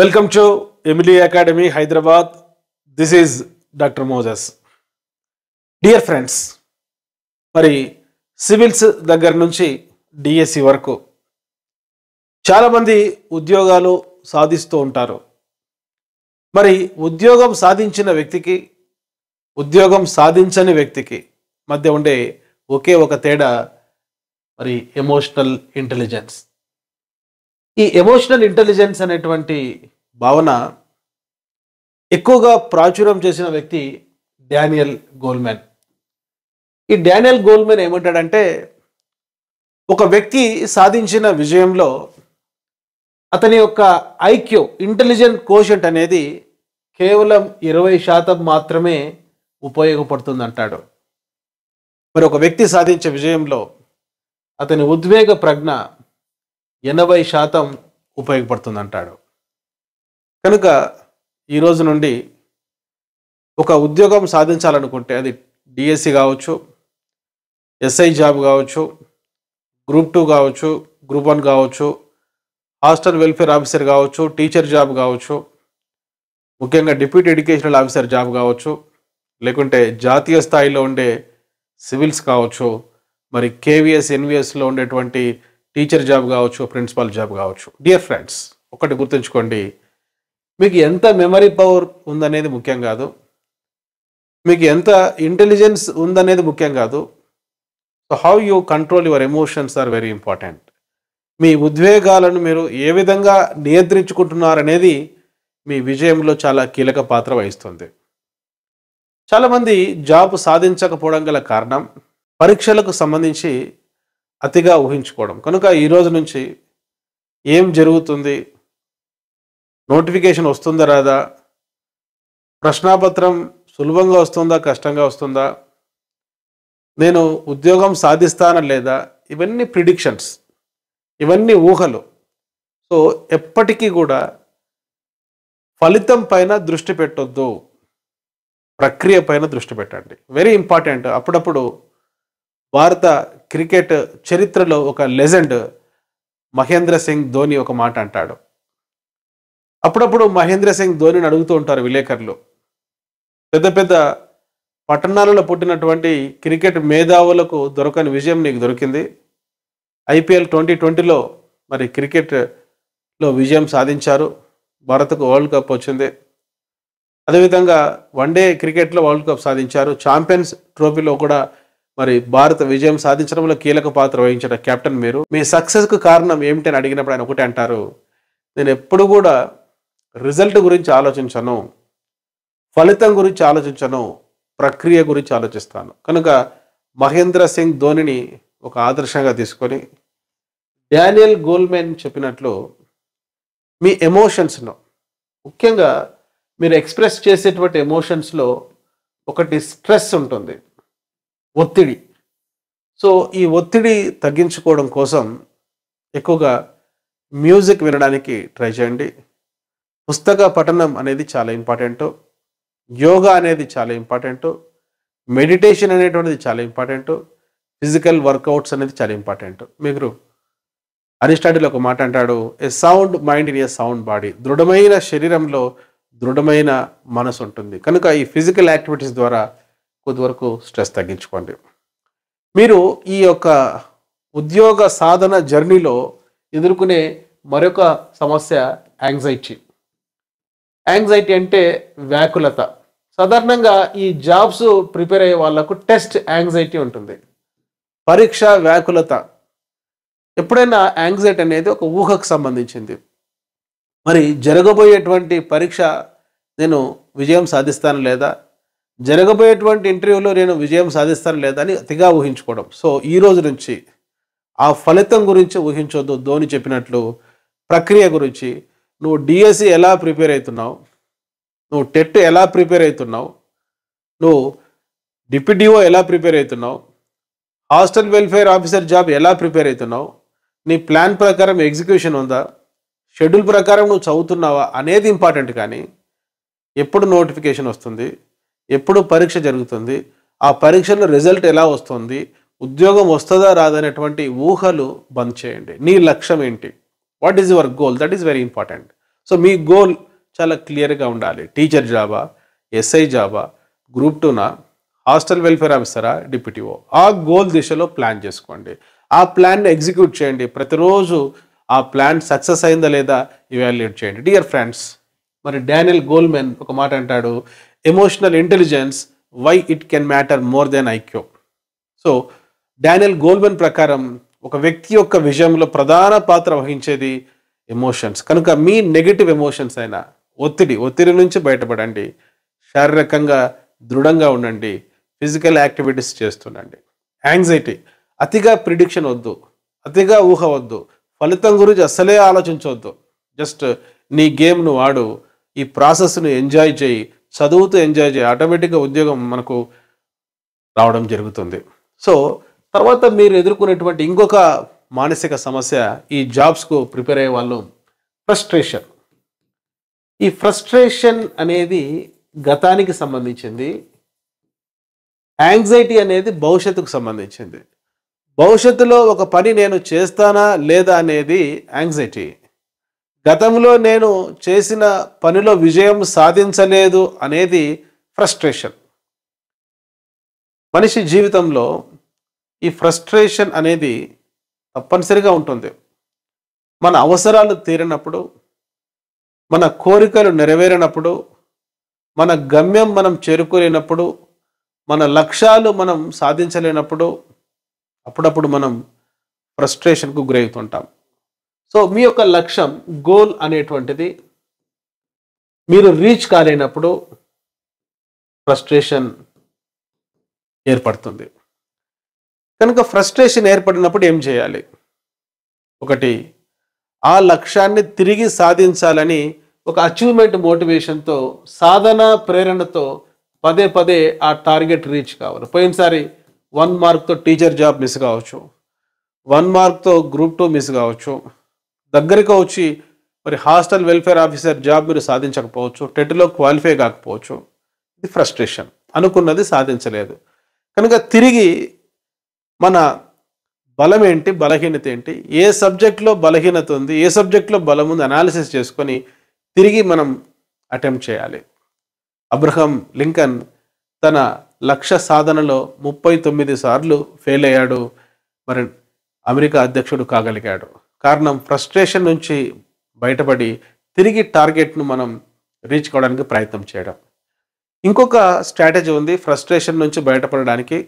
Welcome to Emily Academy, Hyderabad. This is Dr. Moses. Dear friends, మరి civils దగ్గర నుంచి DSC వరకు చాలామంది ఉద్యోగాలు సాధిస్తూ ఉంటారు. మరి ఉద్యోగం సాధించిన వ్యక్తికి ఉద్యోగం సాధించని వ్యక్తికి మధ్య ఉండే ఒకే ఒక తేడా మరి ఎమోషనల్ ఇంటెలిజెన్స్. ఈ ఎమోషనల్ ఇంటెలిజెన్స్ అనేటువంటి భావన ఎక్కువగా ప్రాచుర్యం చేసిన వ్యక్తి డానియల్ గోల్మెన్. ఈ డానియల్ గోల్మెన్ ఏమంటాడంటే, ఒక వ్యక్తి సాధించిన విజయంలో అతని యొక్క ఐక్యూ ఇంటెలిజెంట్ కోషెంట్ అనేది కేవలం 20% మాత్రమే ఉపయోగపడుతుంది అంటాడు. మరి ఒక వ్యక్తి సాధించే విజయంలో అతని ఉద్వేగ ప్రజ్ఞ 80% ఉపయోగపడుతుంది అంటాడు. కనుక ఈరోజు నుండి ఒక ఉద్యోగం సాధించాలనుకుంటే అది డిఎస్సి కావచ్చు, ఎస్ఐ జాబ్ కావచ్చు, గ్రూప్ 2 కావచ్చు, గ్రూప్ 1 కావచ్చు, హాస్టల్ వెల్ఫేర్ ఆఫీసర్ కావచ్చు, టీచర్ జాబ్ కావచ్చు, ముఖ్యంగా డిప్యూటీ ఎడ్యుకేషనల్ ఆఫీసర్ జాబ్ కావచ్చు, లేకుంటే జాతీయ స్థాయిలో ఉండే సివిల్స్ కావచ్చు, మరి కేవీఎస్ ఎన్విఎస్లో ఉండేటువంటి టీచర్ జాబ్ కావచ్చు, ప్రిన్సిపల్ జాబ్ కావచ్చు. డియర్ ఫ్రెండ్స్, ఒకటి గుర్తుంచుకోండి, మీకు ఎంత మెమరీ పవర్ ఉందనేది ముఖ్యం కాదు, మీకు ఎంత ఇంటెలిజెన్స్ ఉందనేది ముఖ్యం కాదు. So how you control your emotions are very important. మీ ఉద్వేగాలను మీరు ఏ విధంగా నియంత్రించుకుంటున్నారనేది మీ విజయంలో చాలా కీలక పాత్ర వహిస్తుంది. చాలామంది జాబ్ సాధించకపోవడం గల కారణం పరీక్షలకు సంబంధించి అతిగా ఊహించుకోవడం. కనుక ఈరోజు నుంచి ఏం జరుగుతుంది, నోటిఫికేషన్ వస్తుందా రాదా, ప్రశ్నాపత్రం సులభంగా వస్తుందా కష్టంగా వస్తుందా, నేను ఉద్యోగం సాధిస్తానా లేదా, ఇవన్నీ ప్రిడిక్షన్స్, ఇవన్నీ ఊహలు. సో ఎప్పటికీ కూడా ఫలితం పైన దృష్టి పెట్టొద్దు, ప్రక్రియ పైన దృష్టి పెట్టండి. Very important. అప్పుడప్పుడు భారత క్రికెట్ చరిత్రలో ఒక లెజెండ్ మహేంద్ర సింగ్ ధోని ఒక మాట అంటాడు. అప్పుడప్పుడు మహేంద్ర సింగ్ ధోనిని అడుగుతూ ఉంటారు విలేకరులు, పెద్ద పెద్ద పట్టణాలలో పుట్టినటువంటి క్రికెట్ మేధావులకు దొరకని విజయం నీకు దొరికింది. ఐపీఎల్ 2020లో మరి క్రికెట్లో విజయం సాధించారు, భారత్కు వరల్డ్ కప్ వచ్చింది. అదేవిధంగా వన్డే క్రికెట్లో వరల్డ్ కప్ సాధించారు, ఛాంపియన్స్ ట్రోఫీలో కూడా మరి భారత విజయం సాధించడంలో కీలక పాత్ర వహించిన కెప్టెన్ మీరు. మీ సక్సెస్కు కారణం ఏమిటని అడిగినప్పుడు ఆయన ఒకటే అంటారు, నేను ఎప్పుడు కూడా రిజల్ట్ గురించి ఆలోచించను, ఫలితం గురించి ఆలోచించను, ప్రక్రియ గురించి ఆలోచిస్తాను. కనుక మహేంద్ర సింగ్ ధోనిని ఒక ఆదర్శంగా తీసుకొని డానియల్ గోల్మెన్ చెప్పినట్లు మీ ఎమోషన్స్ను, ముఖ్యంగా మీరు ఎక్స్ప్రెస్ చేసేటువంటి ఎమోషన్స్లో ఒకటి స్ట్రెస్ ఉంటుంది, ఒత్తిడి. సో ఈ ఒత్తిడి తగ్గించుకోవడం కోసం ఎక్కువగా మ్యూజిక్ వినడానికి ట్రై చేయండి. పుస్తక పఠనం అనేది చాలా ఇంపార్టెంట్, యోగా అనేది చాలా ఇంపార్టెంట్, మెడిటేషన్ అనేటువంటిది చాలా ఇంపార్టెంట్, ఫిజికల్ వర్కౌట్స్ అనేది చాలా ఇంపార్టెంట్. మీరు అరిస్టాటిల్ ఒక మాట అంటాడు, a sound mind in a sound body. దృఢమైన శరీరంలో దృఢమైన మనసు ఉంటుంది. కనుక ఈ ఫిజికల్ యాక్టివిటీస్ ద్వారా కొద్దివరకు స్ట్రెస్ తగ్గించుకోండి. మీరు ఈ యొక్క ఉద్యోగ సాధన జర్నీలో ఎదుర్కొనే మరొక సమస్య యాంగ్జైటీ. యాంగ్జైటీ అంటే వ్యాకులత. సాధారణంగా ఈ జాబ్స్ ప్రిపేర్ అయ్యే వాళ్ళకు టెస్ట్ యాంగ్జైటీ ఉంటుంది, పరీక్ష వ్యాకులత. ఎప్పుడైనా యాంగ్జైటీ అనేది ఒక ఊహకు సంబంధించింది. మరి జరగబోయేటువంటి పరీక్ష నేను విజయం సాధిస్తాను లేదా, జరగబోయేటువంటి ఇంటర్వ్యూలో నేను విజయం సాధిస్తాను లేదా అని అతిగా ఊహించుకోవడం. సో ఈ రోజు నుంచి ఆ ఫలితం గురించి ఊహించొద్దు. ధోని చెప్పినట్లు ప్రక్రియ గురించి, నువ్వు డిఎస్సి ఎలా ప్రిపేర్ అవుతున్నావు, నువ్వు టెట్ ఎలా ప్రిపేర్ అవుతున్నావు, నువ్వు డిప్యూటీఓ ఎలా ప్రిపేర్ అవుతున్నావు, హాస్టల్ వెల్ఫేర్ ఆఫీసర్ జాబ్ ఎలా ప్రిపేర్ అవుతున్నావు, నీ ప్లాన్ ప్రకారం ఎగ్జిక్యూషన్ ఉందా, షెడ్యూల్ ప్రకారం నువ్వు చదువుతున్నావా అనేది ఇంపార్టెంట్. కానీ ఎప్పుడు నోటిఫికేషన్ వస్తుంది, ఎప్పుడు పరీక్ష జరుగుతుంది, ఆ పరీక్షలో రిజల్ట్ ఎలా వస్తుంది, ఉద్యోగం వస్తుందా రాదనేటువంటి ఊహలు బంద్ చేయండి. నీ లక్ష్యం ఏంటి, what is your goal, that is very important. So me goal చాలా క్లియర్గా ఉండాలి. టీచర్ జాబా, ఎస్ఐ జాబా, గ్రూప్ 2నా, హాస్టల్ వెల్ఫేర్ ఆఫీసరా, డిప్యూటీఓ. ఆ గోల్ దిశలో ప్లాన్ చేసుకోండి. ఆ ప్లాన్ని ఎగ్జిక్యూట్ చేయండి. ప్రతిరోజు ఆ ప్లాన్ సక్సెస్ అయిందా లేదా ఇవాల్యుయేట్ చేయండి. డియర్ ఫ్రెండ్స్, మరి డానియల్ గోల్మెన్ ఒక మాట అంటాడు, emotional intelligence why it can matter more than IQ. So Daniel Goleman ప్రకారం ఒక వ్యక్తి యొక్క విజయంలో ప్రధాన పాత్ర వహించేది ఎమోషన్స్. కనుక మీ నెగిటివ్ ఎమోషన్స్ అయినా ఒత్తిడి నుంచి బయటపడండి. శారీరకంగా దృఢంగా ఉండండి. ఫిజికల్ యాక్టివిటీస్ చేస్తుండండి. యాంగ్జైటీ, అతిగా ప్రిడిక్షన్ వద్దు, అతిగా ఊహ వద్దు, ఫలితం గురించి అస్సలే ఆలోచించవద్దు. జస్ట్ నీ గేమ్ను వాడు, ఈ ప్రాసెస్ను ఎంజాయ్ చేయి, చదువుతూ ఎంజాయ్ చేయి. ఆటోమేటిక్గా ఉద్యోగం మనకు రావడం జరుగుతుంది. సో తర్వాత మీరు ఎదుర్కొనేటువంటి ఇంకొక మానసిక సమస్య, ఈ జాబ్స్కు ప్రిపేర్ అయ్యే వాళ్ళు, ఫ్రస్ట్రేషన్. ఈ ఫ్రస్ట్రేషన్ అనేది గతానికి సంబంధించింది. యాంగ్జైటీ అనేది భవిష్యత్తుకు సంబంధించింది. భవిష్యత్తులో ఒక పని నేను చేస్తానా లేదా అనేది యాంగ్జైటీ. గతంలో నేను చేసిన పనిలో విజయం సాధించలేదు అనేది ఫ్రస్ట్రేషన్. మనిషి జీవితంలో ఈ ఫ్రస్ట్రేషన్ అనేది తప్పనిసరిగా ఉంటుంది. మన అవసరాలు తీరినప్పుడు, మన కోరికలు నెరవేరినప్పుడు, మన గమ్యం మనం చేరుకోలేనప్పుడు, మన లక్ష్యాలు మనం సాధించలేనప్పుడు, అప్పుడప్పుడు మనం ఫ్రస్ట్రేషన్కు గురవుతుంటాం. సో మీ యొక్క లక్ష్యం, గోల్ అనేటువంటిది మీరు రీచ్ కాలేనప్పుడు ఫ్రస్ట్రేషన్ ఏర్పడుతుంది. కనుక ఫ్రస్ట్రేషన్ ఏర్పడినప్పుడు ఏం చేయాలి? ఒకటి, ఆ లక్ష్యాన్ని తిరిగి సాధించాలని ఒక అచీవ్మెంట్ మోటివేషన్తో, సాధన ప్రేరణతో పదే పదే ఆ టార్గెట్ రీచ్ కావాలి. పోయినసారి 1 మార్క్తో టీచర్ జాబ్ మిస్ కావచ్చు, 1 మార్క్తో గ్రూప్ 2 మిస్ కావచ్చు, దగ్గరికి వచ్చి మరి హాస్టల్ వెల్ఫేర్ ఆఫీసర్ జాబ్ మీరు సాధించకపోవచ్చు, టెట్లో క్వాలిఫై కాకపోవచ్చు. ఇది ఫ్రస్ట్రేషన్. అనుకున్నది సాధించలేదు. కనుక తిరిగి మన బలం ఏంటి, బలహీనత ఏంటి, ఏ సబ్జెక్ట్లో బలహీనత ఉంది, ఏ సబ్జెక్ట్లో బలం ఉంది అనాలిసిస్ చేసుకొని తిరిగి మనం అటెంప్ట్ చేయాలి. అబ్రహం లింకన్ తన లక్ష్య సాధనలో 39 సార్లు ఫెయిల్ అయ్యాడు. మరి అమెరికా అధ్యక్షుడు కాగలిగాడు. కారణం ఫ్రస్ట్రేషన్ నుంచి బయటపడి తిరిగి టార్గెట్ను మనం రీచ్ కావడానికి ప్రయత్నం చేయడం. ఇంకొక స్ట్రాటజీ ఉంది ఫ్రస్ట్రేషన్ నుంచి బయటపడడానికి.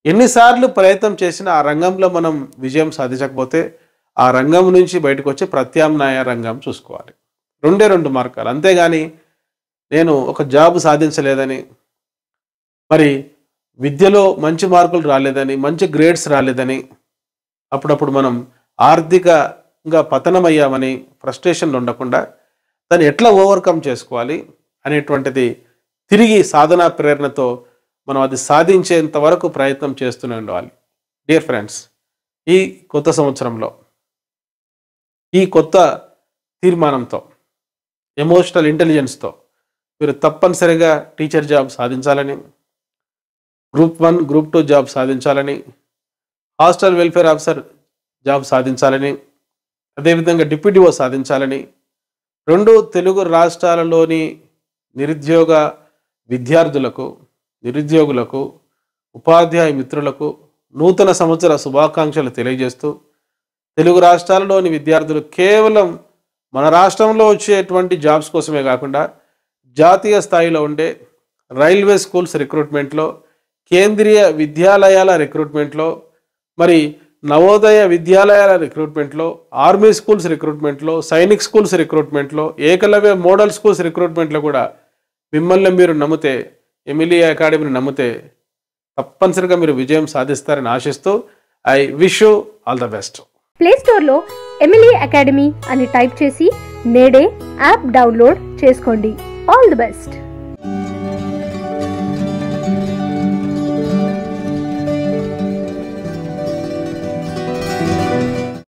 ఎన్నిసార్లు ప్రయత్నం చేసినా ఆ రంగంలో మనం విజయం సాధించకపోతే ఆ రంగం నుంచి బయటకు వచ్చి ప్రత్యామ్నాయ రంగం చూసుకోవాలి. 2 మార్గాలు. అంతేగాని నేను ఒక జాబ్ సాధించలేదని, మరి విద్యలో మంచి మార్కులు రాలేదని, మంచి గ్రేడ్స్ రాలేదని, అప్పుడప్పుడు మనం ఆర్థికంగా పతనమయ్యామని ఫ్రస్ట్రేషన్లు ఉండకుండా దాన్ని ఎట్లా ఓవర్కమ్ చేసుకోవాలి అనేటువంటిది తిరిగి సాధనా ప్రేరణతో మనం అది సాధించేంత వరకు ప్రయత్నం చేస్తూనే ఉండాలి. డియర్ ఫ్రెండ్స్, ఈ కొత్త సంవత్సరంలో ఈ కొత్త తీర్మానంతో, ఎమోషనల్ ఇంటెలిజెన్స్తో మీరు తప్పనిసరిగా టీచర్ జాబ్ సాధించాలని, గ్రూప్ 1, గ్రూప్ 2 జాబ్ సాధించాలని, హాస్టల్ వెల్ఫేర్ ఆఫీసర్ జాబ్ సాధించాలని, అదేవిధంగా డిప్యూటీఓ సాధించాలని, 2 తెలుగు రాష్ట్రాలలోని నిరుద్యోగ విద్యార్థులకు, నిరుద్యోగులకు, ఉపాధ్యాయ మిత్రులకు నూతన సంవత్సర శుభాకాంక్షలు తెలియజేస్తూ, తెలుగు రాష్ట్రాలలోని విద్యార్థులు కేవలం మన రాష్ట్రంలో వచ్చేటువంటి జాబ్స్ కోసమే కాకుండా జాతీయ స్థాయిలో ఉండే రైల్వే స్కూల్స్ రిక్రూట్మెంట్లో, కేంద్రీయ విద్యాలయాల రిక్రూట్మెంట్లో, మరి నవోదయ విద్యాలయాల రిక్రూట్మెంట్లో, ఆర్మీ స్కూల్స్ రిక్రూట్మెంట్లో, సైనిక్ స్కూల్స్ రిక్రూట్మెంట్లో, ఏకలవ్య మోడల్ స్కూల్స్ రిక్రూట్మెంట్లో కూడా మిమ్మల్ని మీరు నమ్మితే, ఎమిలీ అకాడమీని నమ్మితే తప్పనిసరిగా మీరు విజయం సాధిస్తారని ఆశిస్తూ I wish you all the best. Play స్టోర్లో ఎమిలీ అకాడమీ అని టైప్ చేసి నేడే యాప్ డౌన్లోడ్ చేసుకోండి. All the best.